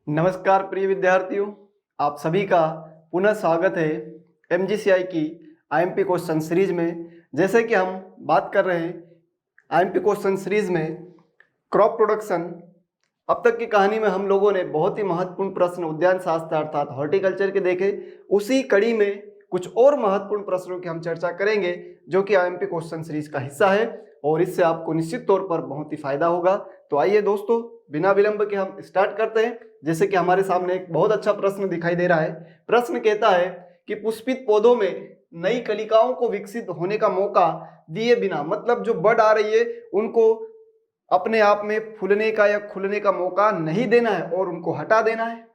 नमस्कार प्रिय विद्यार्थियों, आप सभी का पुनः स्वागत है एमजीसीआई की आईएमपी क्वेश्चन सीरीज में। जैसे कि हम बात कर रहे हैं आईएमपी क्वेश्चन सीरीज में क्रॉप प्रोडक्शन। अब तक की कहानी में हम लोगों ने बहुत ही महत्वपूर्ण प्रश्न उद्यान शास्त्र अर्थात हॉर्टिकल्चर के देखे। उसी कड़ी में कुछ और महत्वपूर्ण प्रश्नों की हम चर्चा करेंगे जो कि आईएमपी क्वेश्चन सीरीज का हिस्सा है और इससे आपको निश्चित तौर पर बहुत ही फायदा होगा। तो आइए दोस्तों, बिना विलंब के हम स्टार्ट करते हैं। जैसे कि हमारे सामने एक बहुत अच्छा प्रश्न दिखाई दे रहा है। प्रश्न कहता है कि पुष्पित पौधों में नई कलिकाओं को विकसित होने का मौका दिए बिना, मतलब जो बड आ रही है उनको अपने आप में फूलने का या खुलने का मौका नहीं देना है और उनको हटा देना है,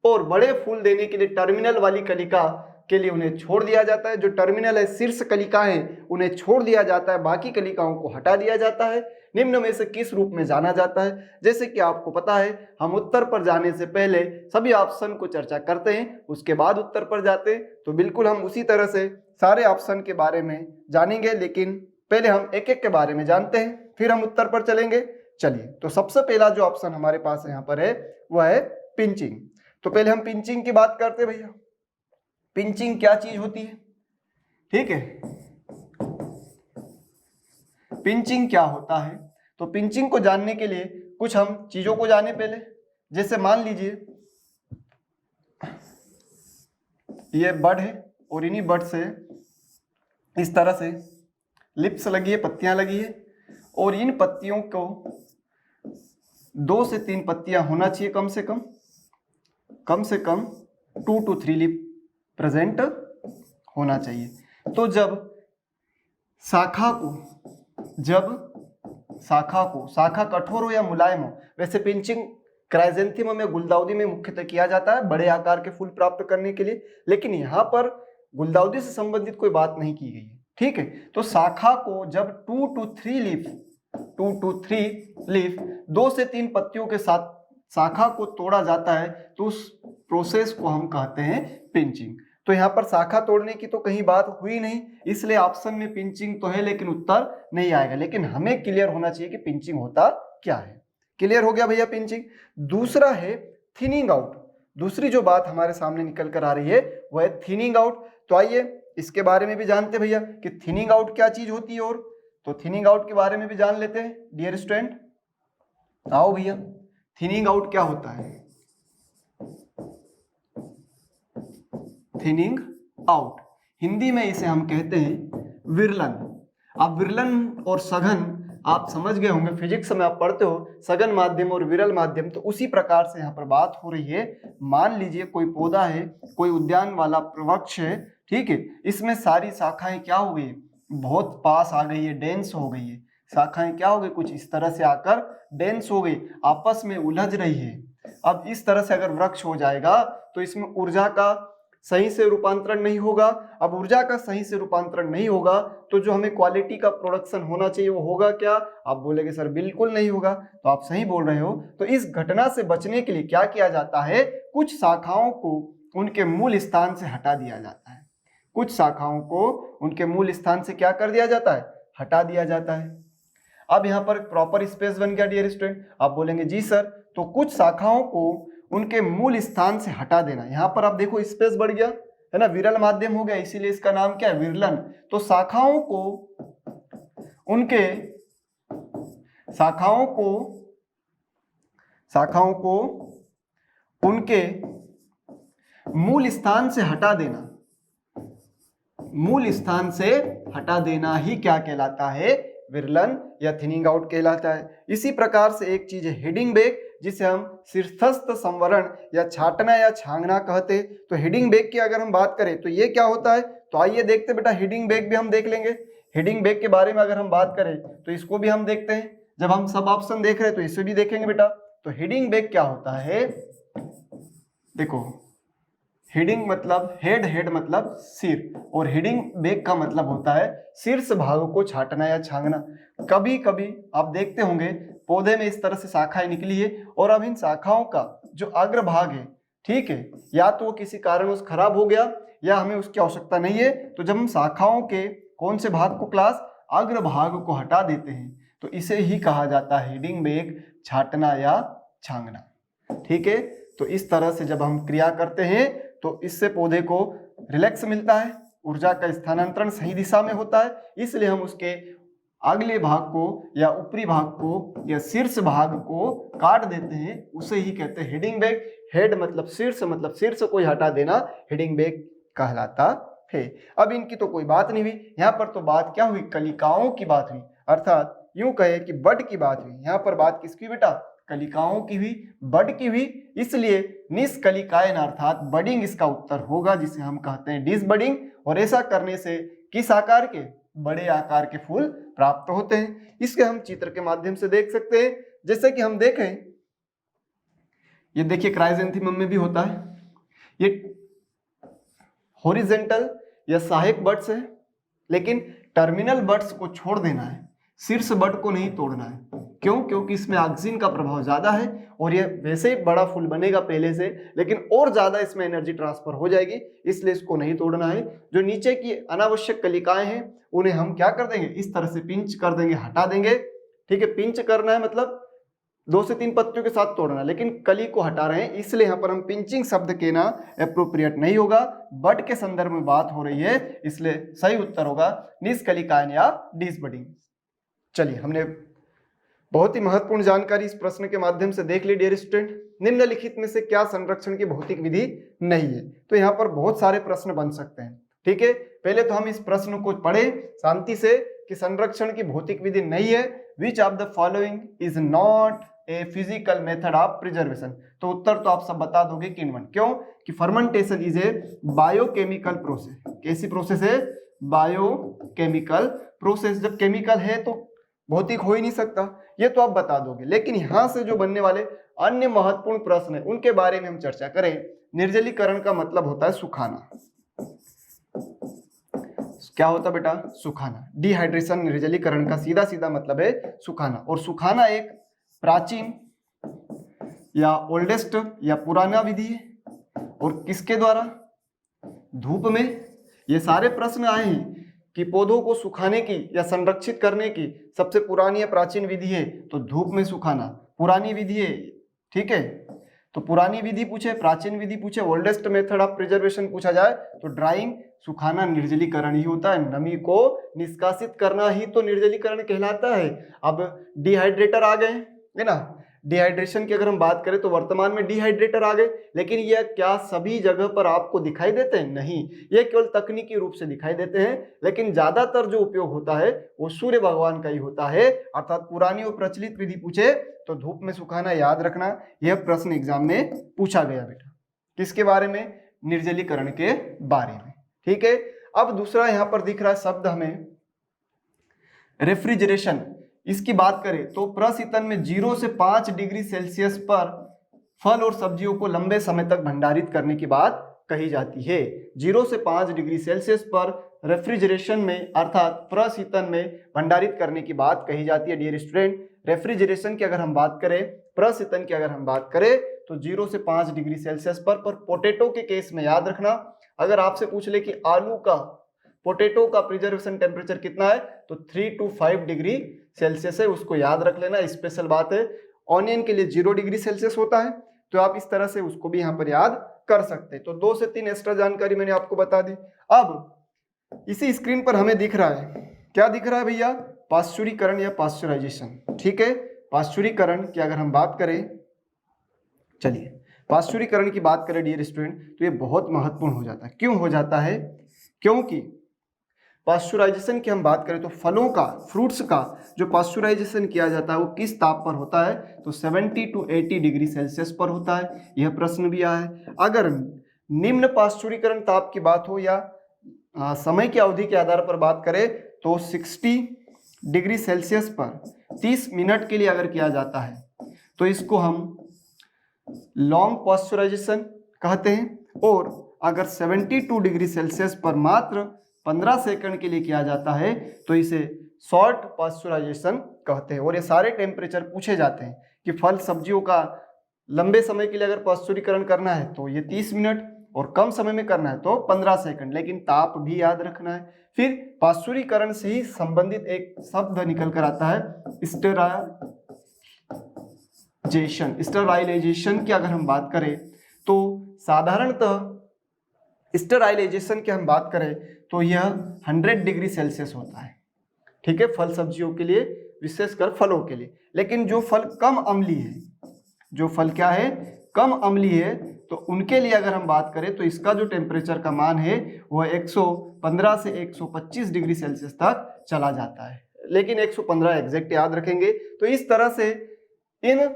और बड़े फूल देने के लिए टर्मिनल वाली कलिका के लिए उन्हें छोड़ दिया जाता है। जो टर्मिनल है, शीर्ष कलिका है, उन्हें छोड़ दिया जाता है, बाकी कलिकाओं को हटा दिया जाता है। निम्न में से किस रूप में जाना जाता है? जैसे कि आपको पता है, हम उत्तर पर जाने से पहले सभी ऑप्शन को चर्चा करते हैं, उसके बाद उत्तर पर जाते हैं। तो बिल्कुल हम उसी तरह से सारे ऑप्शन के बारे में जानेंगे, लेकिन पहले हम एक एक के बारे में जानते हैं, फिर हम उत्तर पर चलेंगे। चलिए, तो सबसे पहला जो ऑप्शन हमारे पास यहाँ पर है वह है पिंचिंग। तो पहले हम पिंचिंग की बात करते हैं भैया। पिंचिंग क्या चीज होती है? ठीक है, पिंचिंग क्या होता है? तो पिंचिंग को जानने के लिए कुछ हम चीजों को जाने पहले। जैसे मान लीजिए ये बड है और इन्हीं बड से इस तरह से लिप्स लगी है, पत्तियां लगी है, और इन पत्तियों को 2 से 3 पत्तियां होना चाहिए कम से कम 2 to 3 लिप प्रेजेंट होना चाहिए। तो जब शाखा कठोर हो या मुलायम हो, वैसे पिंचिंग क्राइजेंथेमम या गुलदाउदी में मुख्यतः किया जाता है बड़े आकार के फूल प्राप्त करने के लिए, लेकिन यहाँ पर गुलदाउदी से संबंधित कोई बात नहीं की गई है। ठीक है, तो शाखा को जब 2 to 3 लीफ 2 से 3 पत्तियों के साथ शाखा को तोड़ा जाता है, तो उस प्रोसेस को हम कहते हैं पिंचिंग। तो यहाँ पर शाखा तोड़ने की तो कहीं बात हुई नहीं, इसलिए ऑप्शन में पिंचिंग तो है लेकिन उत्तर नहीं आएगा। लेकिन हमें क्लियर होना चाहिए कि पिंचिंग होता क्या है। क्लियर हो गया भैया पिंचिंग। दूसरा है थिनिंग आउट। दूसरी जो बात हमारे सामने निकल कर आ रही है वह है थिनिंग आउट। तो आइए इसके बारे में भी जानते भैया कि थिनिंग आउट क्या चीज होती है। और तो थिनिंग आउट के बारे में भी जान लेते हैं डियर स्टूडेंट। आओ भैया, थिनिंग आउट क्या होता है? थिनिंग आउट, हिंदी में इसे हम कहते हैं विरलन। अब विरलन और सघन आप समझ गए होंगे, फिजिक्स में आप पढ़ते हो सघन माध्यम और विरल माध्यम, तो उसी प्रकार से यहाँ पर बात हो रही है। मान लीजिए कोई पौधा है, कोई उद्यान वाला वृक्ष है, ठीक है, इसमें सारी शाखाएं क्या हो गई, बहुत पास आ गई है, डेंस हो गई है। शाखाएं क्या हो गई, कुछ इस तरह से आकर डेंस हो गई, आपस में उलझ रही है। अब इस तरह से अगर वृक्ष हो जाएगा तो इसमें ऊर्जा का सही से रूपांतरण नहीं होगा। अब ऊर्जा का सही से रूपांतरण नहीं होगा तो जो हमें क्वालिटी का प्रोडक्शन होना चाहिए वो होगा क्या? आप बोलेंगे सर बिल्कुल नहीं होगा, तो आप सही बोल रहे हो। तो इस घटना से बचने के लिए क्या किया जाता है, कुछ शाखाओं को उनके मूल स्थान से हटा दिया जाता है। कुछ शाखाओं को उनके मूल स्थान से क्या कर दिया जाता है, हटा दिया जाता है। अब यहाँ पर प्रॉपर स्पेस बन गया डियर स्टूडेंट। आप बोलेंगे जी सर, तो कुछ शाखाओं को उनके मूल स्थान से हटा देना, यहाँ पर आप देखो स्पेस बढ़ गया है ना, विरल माध्यम हो गया, इसीलिए इसका नाम क्या है, विरलन। तो शाखाओं को उनके मूल स्थान से हटा देना, मूल स्थान से हटा देना ही क्या कहलाता है, विरलन या थिनिंग आउट कहलाता है। इसी प्रकार से एक चीज है हेडिंग बैक, जिसे हम शीर्षस्थ संवरण या छाटना या छांगना कहते। तो हेडिंग बैक की अगर हम बात करें तो ये क्या होता है, तो आइए देखते बेटा, हेडिंग बैक भी हम देख लेंगे। हेडिंग बैक के बारे में अगर हम बात करें तो इसको भी हम देखते हैं। जब हम सब ऑप्शन देख रहे हैं तो इसे भी देखेंगे बेटा। तो हेडिंग बैक क्या होता है, देखो हेडिंग मतलब हेड मतलब सिर, और हेडिंग बैक का मतलब होता है शीर्ष भाग को छाटना या छांगना। कभी कभी आप देखते होंगे पौधे में इस तरह से शाखाएं निकली है, और अब इन शाखाओं का जो अग्रभाग है, ठीक है, या तो वो किसी कारणवश खराब हो गया या हमें उसकी आवश्यकता नहीं है, तो जब हम शाखाओं के कौन से भाग को, क्लास अग्रभाग को हटा देते हैं, तो इसे ही कहा जाता है हेडिंग बैक, छाटना या छांगना। ठीक है, तो इस तरह से जब हम क्रिया करते हैं तो इससे पौधे को रिलैक्स मिलता है, ऊर्जा का स्थानांतरण सही दिशा में होता है, इसलिए हम उसके अगले भाग को या ऊपरी भाग को या शीर्ष भाग को काट देते हैं, उसे ही कहते हैं हेडिंग बैक। हेड मतलब शीर्ष को ही हटा देना हेडिंग बैक कहलाता है। अब इनकी तो कोई बात नहीं हुई, यहाँ पर तो बात क्या हुई, कलिकाओं की बात हुई, अर्थात यूं कहे कि बड की बात हुई। यहाँ पर बात किसकी बेटा, कलिकाओं की हुई, बड की हुई, इसलिए निष्कलिकायन अर्थात बडिंग इसका उत्तर होगा, जिसे हम कहते हैं डिसबडिंग। और ऐसा करने से किस आकार के, बड़े आकार के फूल प्राप्त होते हैं। इसके हम चित्र के माध्यम से देख सकते हैं। जैसे कि हम देखें, ये देखिए क्राइजेंथेमम में भी होता है, ये हॉरिजेंटल या सहायक बड्स है, लेकिन टर्मिनल बड्स को छोड़ देना है, शीर्ष बड को नहीं तोड़ना है। क्यों? क्योंकि इसमें ऑक्सीजन का प्रभाव ज्यादा है और ये वैसे ही बड़ा फूल बनेगा पहले से, लेकिन और ज्यादा इसमें एनर्जी ट्रांसफर हो जाएगी, इसलिए इसको नहीं तोड़ना है। जो नीचे की अनावश्यक कलिकाएं हैं उन्हें हम क्या कर देंगे, इस तरह से पिंच कर देंगे, हटा देंगे। ठीक है, पिंच करना है मतलब 2 से 3 पत्तियों के साथ तोड़ना, लेकिन कली को हटा रहे हैं, इसलिए यहाँ पर हम पिंचिंग शब्द कहना एप्रोप्रिएट नहीं होगा। बड के संदर्भ में बात हो रही है, इसलिए सही उत्तर होगा निष्कलिकायन या डिसबडिंग। चलिए, हमने बहुत ही महत्वपूर्ण जानकारी इस प्रश्न के माध्यम से देख ली डियर स्टूडेंट। निम्नलिखित में से क्या संरक्षण की भौतिक विधि नहीं है? तो यहाँ पर बहुत सारे प्रश्न बन सकते हैं। ठीक है, पहले तो हम इस प्रश्न को पढ़े शांति से कि संरक्षण की भौतिक विधि नहीं है। Which of the following is not a physical method of preservation? तो उत्तर तो आप सब बता दोगे कि इनवन। क्यों? कि fermentation is a biochemical process. कैसी प्रोसेस है? Biochemical process. जब केमिकल है तो भौतिक हो ही नहीं सकता, ये तो आप बता दोगे। लेकिन यहां से जो बनने वाले अन्य महत्वपूर्ण प्रश्न है उनके बारे में हम चर्चा करें। निर्जलीकरण का मतलब होता है सुखाना। क्या होता है बेटा? सुखाना। डिहाइड्रेशन निर्जलीकरण का सीधा सीधा मतलब है सुखाना। और सुखाना एक प्राचीन या ओल्डेस्ट या पुराना विधि है, और किसके द्वारा? धूप में। ये सारे प्रश्न आए हैं कि पौधों को सुखाने की या संरक्षित करने की सबसे पुरानी या प्राचीन विधि है, तो धूप में सुखाना पुरानी विधि है। ठीक है, तो पुरानी विधि पूछे, प्राचीन विधि पूछे, ओल्डेस्ट मेथड ऑफ प्रिजर्वेशन पूछा जाए तो ड्राइंग, सुखाना निर्जलीकरण ही होता है। नमी को निष्कासित करना ही तो निर्जलीकरण कहलाता है। अब डिहाइड्रेटर आ गए है ना, डिहाइड्रेशन की अगर हम बात करें तो वर्तमान में डिहाइड्रेटर आ गए, लेकिन यह क्या सभी जगह पर आपको दिखाई देते हैं? नहीं, ये केवल तकनीकी रूप से दिखाई देते हैं, लेकिन ज्यादातर जो उपयोग होता है वो सूर्य भगवान का ही होता है। अर्थात पुरानी और प्रचलित विधि पूछे तो धूप में सुखाना याद रखना। यह प्रश्न एग्जाम में पूछा गया बेटा। किसके बारे में? निर्जलीकरण के बारे में। ठीक है, अब दूसरा यहां पर दिख रहा है शब्द हमें रेफ्रिजरेशन। इसकी बात करें तो प्रशीतन में 0 से 5 डिग्री सेल्सियस पर फल और सब्जियों को लंबे समय तक भंडारित करने की बात कही जाती है। 0 से 5 डिग्री सेल्सियस पर रेफ्रिजरेशन में अर्थात प्रशीतन में भंडारित करने की बात कही जाती है डियर स्टूडेंट। रेफ्रिजरेशन की अगर हम बात करें, प्रशीतन की अगर हम बात करें तो 0 से 5 डिग्री सेल्सियस पर पोटैटो के केस में याद रखना, अगर आपसे पूछ ले कि आलू का, पोटैटो का प्रिजर्वेशन टेम्परेचर कितना है तो 3 to 5 डिग्री सेल्सियस है, उसको याद रख लेना, स्पेशल बात है। ऑनियन के लिए 0 डिग्री सेल्सियस होता है, तो आप इस तरह से उसको भी यहाँ पर याद कर सकते हैं। तो 2 से 3 एक्स्ट्रा जानकारी मैंने आपको बता दी। अब इसी स्क्रीन पर हमें दिख रहा है, क्या दिख रहा है भैया? पाश्चुरीकरण या पाश्चराइजेशन। ठीक है, पाश्चुरीकरण की अगर हम बात करें, चलिए पाश्चुरीकरण की बात करें डियर स्टूडेंट, तो ये बहुत महत्वपूर्ण हो जाता है। क्यों हो जाता है? क्योंकि पाश्चुराइजेशन की हम बात करें तो फलों का, फ्रूट्स का जो पाश्चुराइजेशन किया जाता है वो किस ताप पर होता है? तो 70 to 80 डिग्री सेल्सियस पर होता है। यह प्रश्न भी आया है। अगर निम्न पाश्चुरीकरण ताप की बात हो या समय की अवधि के आधार पर बात करें तो 60 डिग्री सेल्सियस पर 30 मिनट के लिए अगर किया जाता है तो इसको हम लॉन्ग पाश्चुराइजेशन कहते हैं। और अगर 72 डिग्री सेल्सियस पर मात्र 15 सेकंड के लिए किया जाता है तो इसे शॉर्ट पाश्चुराइजेशन कहते हैं। और ये सारे टेम्परेचर पूछे जाते हैं कि फल सब्जियों का लंबे समय के लिए अगर पाश्चुरीकरण करना है तो ये 30 मिनट, और कम समय में करना है तो 15 सेकंड, लेकिन ताप भी याद रखना है। फिर पाश्चुरीकरण से ही संबंधित एक शब्द निकल कर आता है स्टरलाइजेशन की अगर हम बात करें तो साधारणतः स्टरलाइजेशन की हम बात करें तो यह 100 डिग्री सेल्सियस होता है, ठीक है, फल सब्जियों के लिए, विशेषकर फलों के लिए। लेकिन जो फल कम अम्लीय है, जो फल क्या है, कम अम्लीय है, तो उनके लिए अगर हम बात करें तो इसका जो टेम्परेचर का मान है वह 115 से 125 डिग्री सेल्सियस तक चला जाता है, लेकिन 115 एग्जैक्ट याद रखेंगे। तो इस तरह से इन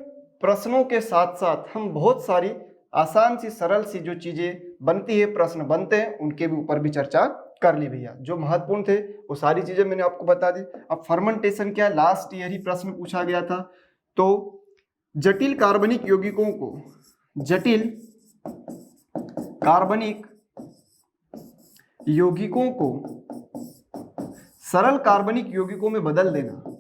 प्रश्नों के साथ साथ हम बहुत सारी आसान सी सरल सी जो चीजें बनती है, प्रश्न बनते हैं, उनके भी ऊपर भी चर्चा कर ली भैया। जो महत्वपूर्ण थे वो सारी चीजें मैंने आपको बता दी। अब फर्मेंटेशन क्या है, लास्ट ईयर ही प्रश्न पूछा गया था। तो जटिल कार्बनिक यौगिकों को, जटिल कार्बनिक यौगिकों को सरल कार्बनिक यौगिकों में बदल देना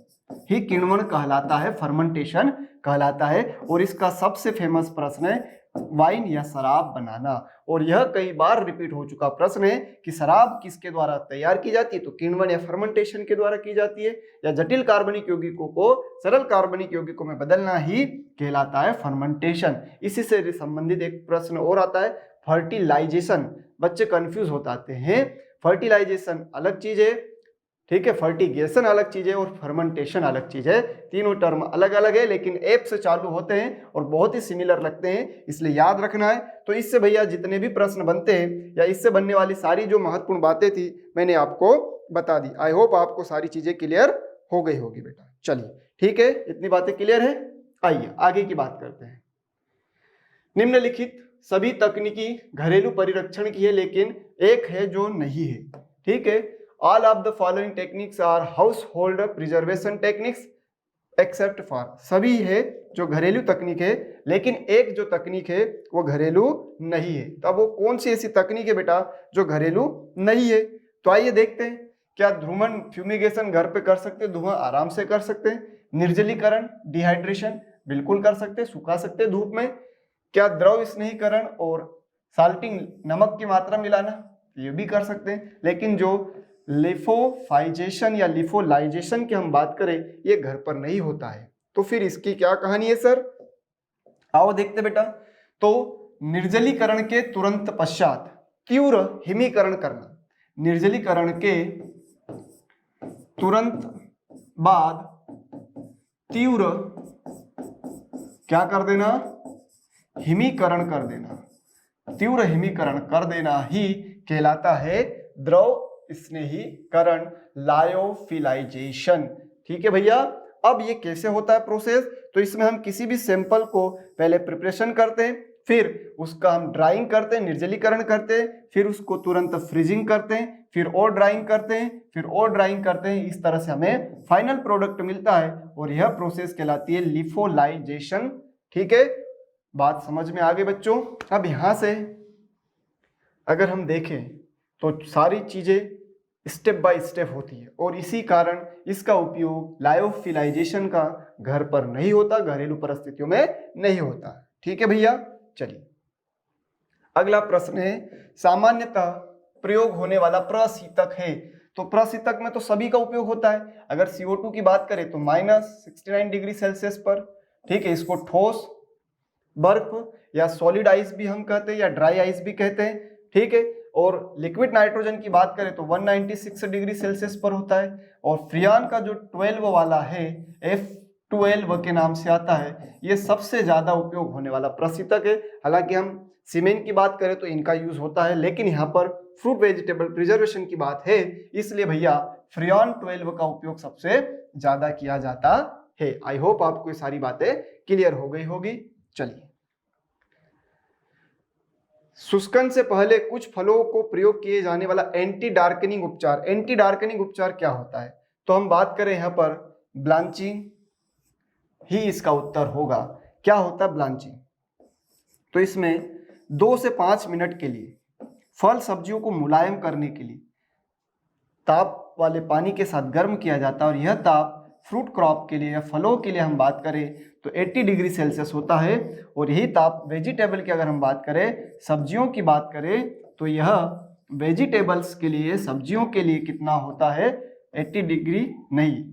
ही किण्वन कहलाता है, फर्मेंटेशन कहलाता है। और इसका सबसे फेमस प्रश्न है वाइन या शराब बनाना, और यह कई बार रिपीट हो चुका प्रश्न है कि शराब किसके द्वारा तैयार की जाती है, तो किण्वन या फर्मेंटेशन के द्वारा की जाती है, या जटिल कार्बनिक यौगिकों को सरल कार्बनिक यौगिकों में बदलना ही कहलाता है फर्मेंटेशन। इसी से संबंधित एक प्रश्न और आता है फर्टिलाइजेशन। बच्चे कंफ्यूज हो जाते हैं, फर्टिलाइजेशन अलग चीज है, ठीक है, फर्टिगेशन अलग चीज है और फर्मेंटेशन अलग चीज है। तीनों टर्म अलग अलग है, लेकिन एप से चालू होते हैं और बहुत ही सिमिलर लगते हैं, इसलिए याद रखना है। तो इससे भैया जितने भी प्रश्न बनते हैं या इससे बनने वाली सारी जो महत्वपूर्ण बातें थी मैंने आपको बता दी। आई होप आपको सारी चीजें क्लियर हो गई होगी बेटा। चलिए ठीक है, इतनी बातें क्लियर है। आइए आगे की बात करते हैं। निम्नलिखित सभी तकनीकी घरेलू परिरक्षण की है, लेकिन एक है जो नहीं है, ठीक है। All of the following techniques are household preservation techniques except for, सभी है जो घरेलू तकनीक है, लेकिन एक जो तकनीक है वो घरेलू नहीं है। तो अब वो कौन सी ऐसी तकनीक है बेटा जो घरेलू नहीं है? तो आइए देखते हैं। क्या ध्रुवन फ्यूमिगेशन घर पे कर सकते हैं, धुआं आराम से कर सकते हैं। निर्जलीकरण डिहाइड्रेशन बिल्कुल कर सकते हैं, सुखा सकते हैं धूप में। क्या द्रव स्नेहीकरण और साल्टिंग नमक की मात्रा मिलाना, ये भी कर सकते हैं। लेकिन जो लिफोफाइजेशन या लिफोलाइजेशन की हम बात करें ये घर पर नहीं होता है। तो फिर इसकी क्या कहानी है सर, आओ देखते बेटा। तो निर्जलीकरण के तुरंत पश्चात तीव्र हिमीकरण करना, निर्जलीकरण के तुरंत बाद तीव्र क्या कर देना, हिमीकरण कर देना, तीव्र हिमीकरण कर देना ही कहलाता है द्रव स्नेहीकरण, लायोफिलाइजेशन। ठीक है भैया। अब ये कैसे होता है प्रोसेस, तो इसमें हम किसी भी सैंपल को पहले प्रिपरेशन करते हैं, फिर उसका हम ड्राइंग करते हैं, निर्जलीकरण करते हैं, फिर उसको तुरंत फ्रीजिंग करते हैं, फिर और ड्राइंग करते हैं, फिर और ड्राइंग करते हैं। इस तरह से हमें फाइनल प्रोडक्ट मिलता है और यह प्रोसेस कहलाती है लिफोलाइजेशन। ठीक है, बात समझ में आ गई बच्चों। अब यहां से अगर हम देखें तो सारी चीजें स्टेप बाय स्टेप होती है और इसी कारण इसका उपयोग लायोफिलाइजेशन का घर पर नहीं होता, घरेलू परिस्थितियों में नहीं होता। ठीक है भैया। चलिए अगला प्रश्न है, सामान्यतः प्रयोग होने वाला प्रशीतक है। तो प्रशीतक में तो सभी का उपयोग होता है। अगर CO2 की बात करें तो -69 डिग्री सेल्सियस पर, ठीक है, इसको ठोस बर्फ या सॉलिड आइस भी हम कहते हैं या ड्राई आइस भी कहते हैं। ठीक है, और लिक्विड नाइट्रोजन की बात करें तो 196 डिग्री सेल्सियस पर होता है। और फ्रियान का जो 12 वाला है, F12 के नाम से आता है, ये सबसे ज्यादा उपयोग होने वाला प्रशीतक है। हालांकि हम सीमेंट की बात करें तो इनका यूज होता है, लेकिन यहाँ पर फ्रूट वेजिटेबल प्रिजर्वेशन की बात है, इसलिए भैया फ्रियान 12 का उपयोग सबसे ज्यादा किया जाता है। आई होप आपको ये सारी बातें क्लियर हो गई होगी। चलिए, शुष्कन से पहले कुछ फलों को प्रयोग किए जाने वाला एंटी डार्कनिंग उपचार। एंटी डार्कनिंग उपचार क्या होता है, तो हम बात करें यहाँ पर ब्लांचिंग ही इसका उत्तर होगा। क्या होता है ब्लांचिंग, तो इसमें 2 से 5 मिनट के लिए फल सब्जियों को मुलायम करने के लिए ताप वाले पानी के साथ गर्म किया जाता है और यह ताप फ्रूट क्रॉप के लिए या फलों के लिए हम बात करें तो 80 डिग्री सेल्सियस होता है। और यही ताप वेजिटेबल की अगर हम बात करें, सब्जियों की बात करें, तो यह वेजिटेबल्स के लिए, सब्जियों के लिए कितना होता है, 80 डिग्री नहीं,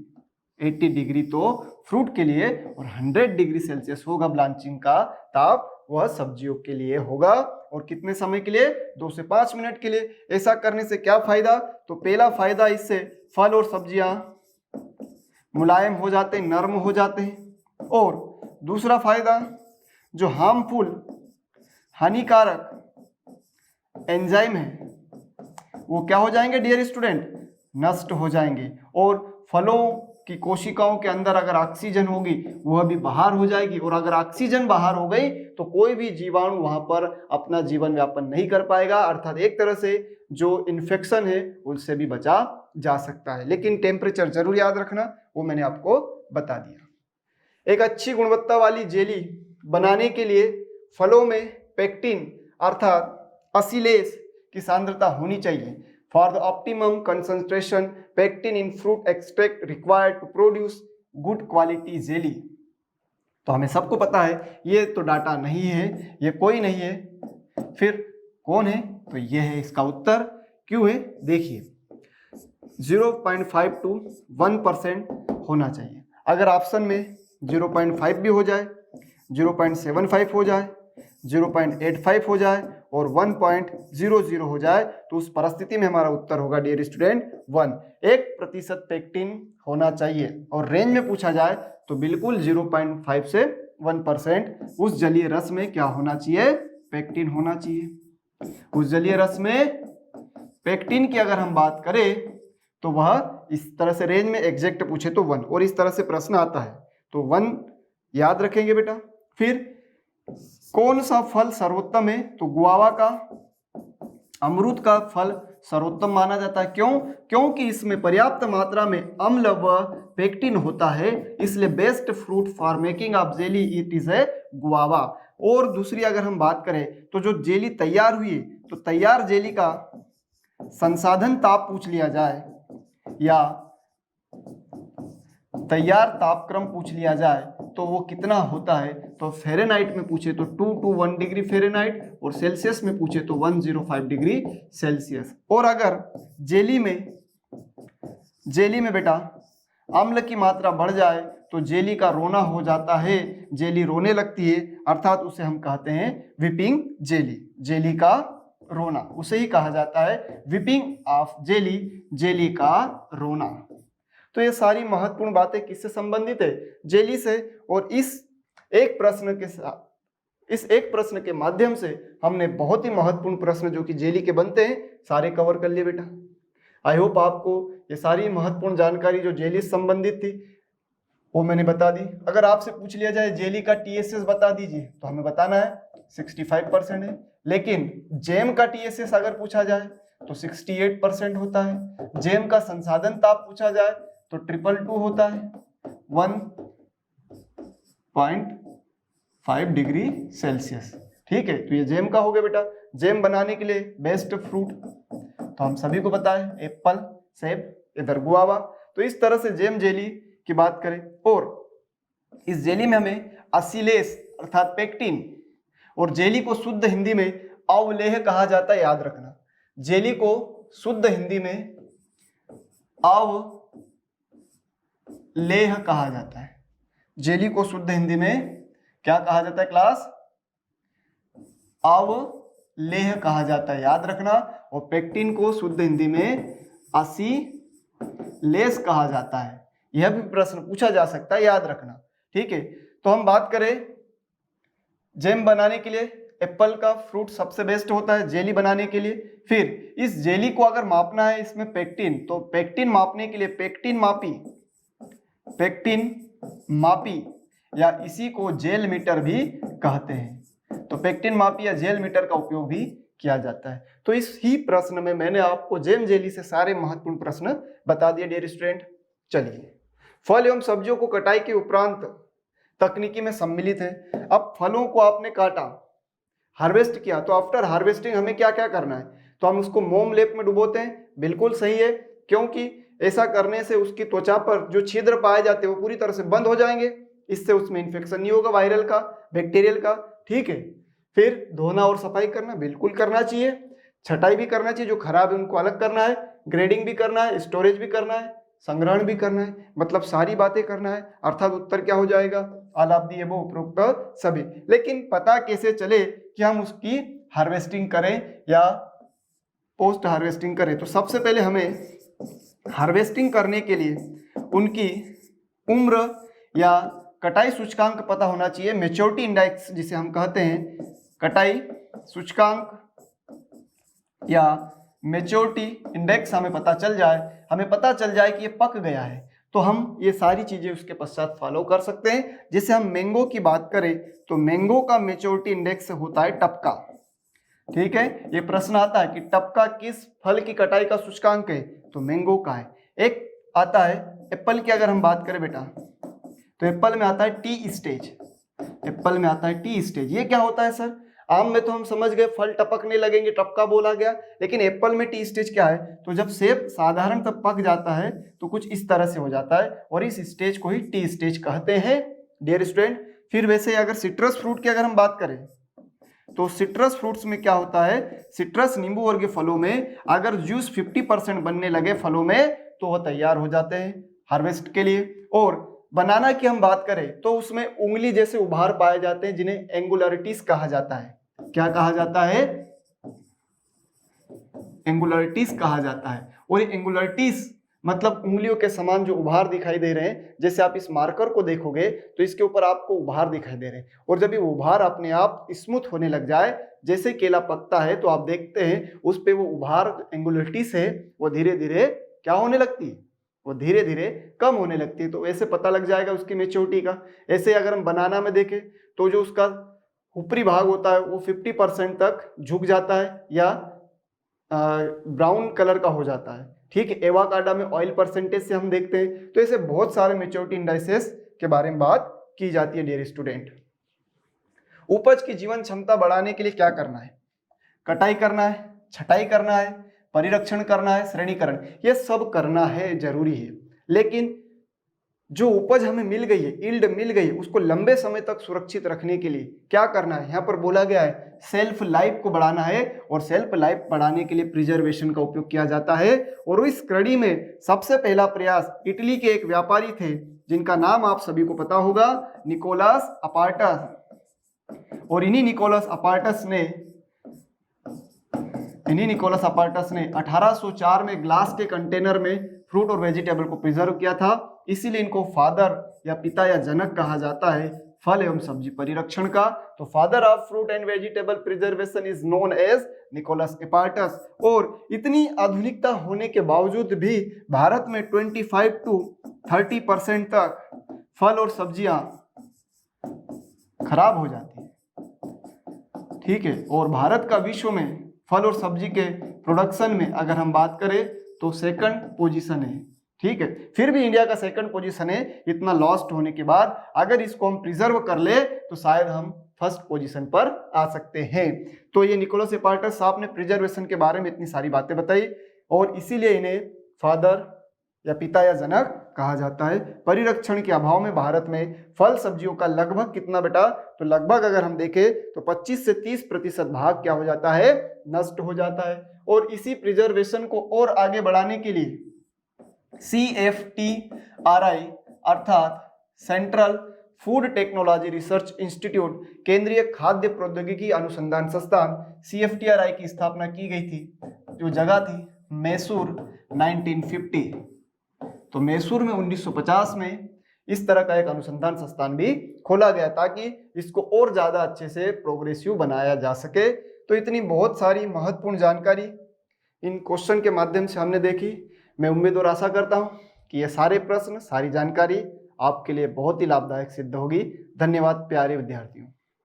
80 डिग्री तो फ्रूट के लिए और 100 डिग्री सेल्सियस होगा ब्लांचिंग का ताप, वह सब्जियों के लिए होगा। और कितने समय के लिए? 2 से 5 मिनट के लिए। ऐसा करने से क्या फायदा? तो पहला फायदा, इससे फल और सब्जियां मुलायम हो जाते हैं, नरम हो जाते हैं। और दूसरा फायदा, जो हार्मफुल हानिकारक एंजाइम है वो क्या हो जाएंगे डियर स्टूडेंट? नष्ट हो जाएंगे। और फलों की कोशिकाओं के अंदर अगर ऑक्सीजन होगी वह भी बाहर हो जाएगी, और अगर ऑक्सीजन बाहर हो गई तो कोई भी जीवाणु वहां पर अपना जीवन व्यापन नहीं कर पाएगा, अर्थात एक तरह से जो इन्फेक्शन है उससे भी बचा जा सकता है। लेकिन टेम्परेचर जरूर याद रखना, वो मैंने आपको बता दिया। एक अच्छी गुणवत्ता वाली जेली बनाने के लिए फलों में पेक्टिन अर्थात असीलेस की सांद्रता होनी चाहिए। For the optimum concentration pectin in fruit extract required to produce good quality jelly. तो हमें सबको पता है, ये तो डाटा नहीं है, ये कोई नहीं है, फिर कौन है? तो ये है इसका उत्तर। क्यों है? देखिए 0.5 to 1% होना चाहिए। अगर ऑप्शन में 0.5 भी हो जाए, 0.75 हो जाए, 0.85 हो जाए और 1.00 हो जाए तो उस परिस्थिति में हमारा उत्तर होगा डियर स्टूडेंट 1। 1% पेक्टिन होना चाहिए। और रेंज में पूछा जाए तो बिल्कुल 0.5 से 1% उस जलीय रस में क्या होना चाहिए? पेक्टिन होना चाहिए। उस जलीय रस में पेक्टिन की अगर हम बात करें तो वह इस तरह से रेंज में एग्जैक्ट पूछे तो 1, और इस तरह से प्रश्न आता है तो 1 याद रखेंगे बेटा। फिर कौन सा फल सर्वोत्तम है? तो गुआवा का, अमरूद का फल सर्वोत्तम माना जाता है। क्यों? क्योंकि इसमें पर्याप्त मात्रा में अम्ल व पेक्टिन होता है, इसलिए best fruit for making of jelly it is a guava. और दूसरी अगर हम बात करें तो जो जेली तैयार हुई है तो तैयार जेली का संसाधन ताप पूछ लिया जाए या तैयार तापक्रम पूछ लिया जाए तो वो कितना होता है? तो फ़ारेनहाइट में पूछे तो 2 to 1 डिग्री फ़ारेनहाइट और सेल्सियस में पूछे तो 105 डिग्री सेल्सियस। और अगर जेली में बेटा अम्ल की मात्रा बढ़ जाए तो जेली का रोना हो जाता है, जेली रोने लगती है, अर्थात उसे हम कहते हैं विपिंग जेली। जेली का रोना उसे ही कहा जाता है विपिंग ऑफ जेली, जेली का रोना। तो ये सारी महत्वपूर्ण बातें किससे संबंधित है? जेली से। और इस एक प्रश्न के माध्यम से हमने बहुत ही महत्वपूर्ण प्रश्न जो कि जेली के बनते हैं सारे कवर कर लिए बेटा। आई होप आपको ये सारी महत्वपूर्ण जानकारी जो जेली से संबंधित थी वो मैंने बता दी। अगर आपसे पूछ लिया जाए जेली का टीएसएस बता दीजिए तो हमें बताना है 65% है, लेकिन जेम का टीएसएस अगर पूछा जाए तो 68% होता है। जेम का संसाधन ताप पूछा जाए तो 222 होता है, 1.5 डिग्री सेल्सियस। ठीक है, तो ये जेम का हो गया बेटा। जेम बनाने के लिए बेस्ट फ्रूट तो हम सभी को पता है एप्पल, सेब, इधर गुआवा। तो इस तरह से जेम जेली की बात करें, और इस जेली में हमें असीलेस अर्थात पेक्टिन, और जेली को शुद्ध हिंदी में अवलेह कहा जाता है, याद रखना। जेली को शुद्ध हिंदी में अवलेह कहा जाता है। जेली को शुद्ध हिंदी में क्या कहा जाता है क्लास? अवलेह कहा जाता है, याद रखना। और पेक्टिन को शुद्ध हिंदी में असीलेस कहा जाता है। यह भी प्रश्न पूछा जा सकता है, याद रखना। ठीक है, तो हम बात करें जेम बनाने के लिए एप्पल का फ्रूट सबसे बेस्ट होता है जेली बनाने के लिए। फिर इस जेली को अगर मापना है इसमें पेक्टिन, तो पेक्टिन मापने के लिए पेक्टिन मापी या इसी को जेल मीटर भी कहते हैं। तो पेक्टिन मापी या जेल मीटर का उपयोग भी किया जाता है। तो इस ही प्रश्न में मैंने आपको जेम जेली से सारे महत्वपूर्ण प्रश्न बता दिए डियर स्टूडेंट। चलिए, फल एवं सब्जियों को कटाई के उपरांत तकनीकी में सम्मिलित है। अब फलों को आपने काटा, हार्वेस्ट किया, तो आफ्टर हार्वेस्टिंग हमें क्या क्या करना है? तो हम उसको मोम लेप में डुबोते हैं। बिल्कुल सही है, क्योंकि ऐसा करने से उसकी त्वचा पर जो छिद्र पाए जाते हैं वो पूरी तरह से बंद हो जाएंगे। इससे उसमें इन्फेक्शन नहीं होगा वायरल का, बैक्टीरियल का। ठीक है, फिर धोना और सफाई करना बिल्कुल करना चाहिए। छटाई भी करना चाहिए, जो खराब है उनको अलग करना है, ग्रेडिंग भी करना है, स्टोरेज भी करना है। संग्रहण भी करना है, मतलब सारी बातें करना है, अर्थात उत्तर क्या हो जाएगा, ऑल ऑफ दी अबव, उपरोक्त सभी। लेकिन पता कैसे चले कि हम उसकी हार्वेस्टिंग करें या पोस्ट हार्वेस्टिंग करें? तो सबसे पहले हमें हार्वेस्टिंग करने के लिए उनकी उम्र या कटाई सूचकांक पता होना चाहिए, मैच्योरिटी इंडेक्स जिसे हम कहते हैं, कटाई सूचकांक या मैच्योरिटी इंडेक्स हमें पता चल जाए, हमें पता चल जाए कि ये पक गया है, तो हम ये सारी चीजें उसके पश्चात फॉलो कर सकते हैं। जैसे हम मैंगो की बात करें तो मैंगो का मैच्योरिटी इंडेक्स होता है टपका। ठीक है, ये प्रश्न आता है कि टपका किस फल की कटाई का सूचकांक है? तो मैंगो का है। एक आता है एप्पल की, अगर हम बात करें बेटा तो एप्पल में आता है टी स्टेज, एप्पल में आता है टी स्टेज। ये क्या होता है सर? आम में तो हम समझ गए फल टपकने लगेंगे, टपका बोला गया, लेकिन एप्पल में टी स्टेज क्या है? तो जब सेब साधारणतः पक जाता है तो कुछ इस तरह से हो जाता है और इस स्टेज को ही टी स्टेज कहते हैं डियर स्टूडेंट। फिर वैसे अगर सिट्रस फ्रूट की अगर हम बात करें तो सिट्रस फ्रूट्स में क्या होता है? सिट्रस नींबू वर्गीय फलों में अगर जूस 50% बनने लगे फलों में तो वह तैयार हो जाते हैं हार्वेस्ट के लिए। और बनाना की हम बात करें तो उसमें उंगली जैसे उभार पाए जाते हैं जिन्हें एंगुलरिटीज कहा जाता है। क्या कहा जाता है? एंगुलरिटीज कहा जाता है। और एंगुलरिटीज मतलब उंगलियों के समान जो उभार दिखाई दे रहे हैं, जैसे आप इस मार्कर को देखोगे तो इसके ऊपर आपको उभार दिखाई दे रहे हैं, और जब ये उभार अपने आप स्मूथ होने लग जाए, जैसे केला पकता है तो आप देखते हैं उस पे वो उभार एंगुलरिटीज है वो धीरे धीरे क्या होने लगती है? वो धीरे धीरे कम होने लगती है। तो ऐसे पता लग जाएगा उसकी मैच्योरिटी का। ऐसे अगर हम बनाना में देखें तो जो उसका ऊपरी भाग होता है वो 50% तक झुक जाता है या ब्राउन कलर का हो जाता है। ठीक है, एवाकाडा में ऑयल परसेंटेज से हम देखते हैं। तो ऐसे बहुत सारे मैच्योरिटी इंडाइसेस के बारे में बात की जाती है डियर स्टूडेंट। उपज की जीवन क्षमता बढ़ाने के लिए क्या करना है? कटाई करना है, छटाई करना है, परिरक्षण करना है, श्रेणीकरण, ये सब करना है, जरूरी है। लेकिन जो उपज हमें मिल गई है, यील्ड मिल गई है, उसको लंबे समय तक सुरक्षित रखने के लिए क्या करना है? यहाँ पर बोला गया है सेल्फ लाइफ को बढ़ाना है, और सेल्फ लाइफ बढ़ाने के लिए प्रिजर्वेशन का उपयोग किया जाता है। और इस कड़ी में सबसे पहला प्रयास इटली के एक व्यापारी थे जिनका नाम आप सभी को पता होगा, निकोलस अपार्टस। और इन्हीं निकोलस अपार्टस ने 1804 में ग्लास के कंटेनर में फ्रूट और वेजिटेबल को प्रिजर्व किया था। इसीलिए इनको फादर या पिता या जनक कहा जाता है फल एवं सब्जी परिरक्षण का। तो father of fruit and vegetable preservation is known as Nicolas Appert. और इतनी आधुनिकता होने के बावजूद भी भारत में 25 to 30% तक फल और सब्जियां खराब हो जाती है। ठीक है, और भारत का विश्व में फल और सब्जी के प्रोडक्शन में अगर हम बात करें तो सेकंड पोजीशन है। ठीक है, फिर भी इंडिया का सेकंड पोजीशन है। इतना लॉस्ट होने के बाद अगर इसको हम प्रिजर्व कर ले तो शायद हम फर्स्ट पोजीशन पर आ सकते हैं। तो ये निकोलस अपार्टस साहब ने प्रिजर्वेशन के बारे में इतनी सारी बातें बताई, और इसीलिए इन्हें फादर या पिता या जनक कहा जाता है। परिरक्षण के अभाव में भारत में फल सब्जियों का लगभग कितना बेटा? तो लगभग अगर हम देखें तो 25 से 30% भाग क्या हो जाता है? नष्ट हो जाता है। और इसी प्रिजर्वेशन को और आगे बढ़ाने के लिए CFTRI अर्थात central food technology research institute, केंद्रीय खाद्य प्रौद्योगिकी अनुसंधान संस्थान CFTRI की स्थापना की गई थी, जो जगह थी मैसूर 1950। तो मैसूर में 1950 में इस तरह का एक अनुसंधान संस्थान भी खोला गया ताकि इसको और ज्यादा अच्छे से प्रोग्रेसिव बनाया जा सके। तो इतनी बहुत सारी महत्वपूर्ण जानकारी इन क्वेश्चन के माध्यम से हमने देखी। मैं उम्मीद और आशा करता हूं कि ये सारे प्रश्न, सारी जानकारी आपके लिए बहुत ही लाभदायक सिद्ध होगी। धन्यवाद प्यारे विद्यार्थियों।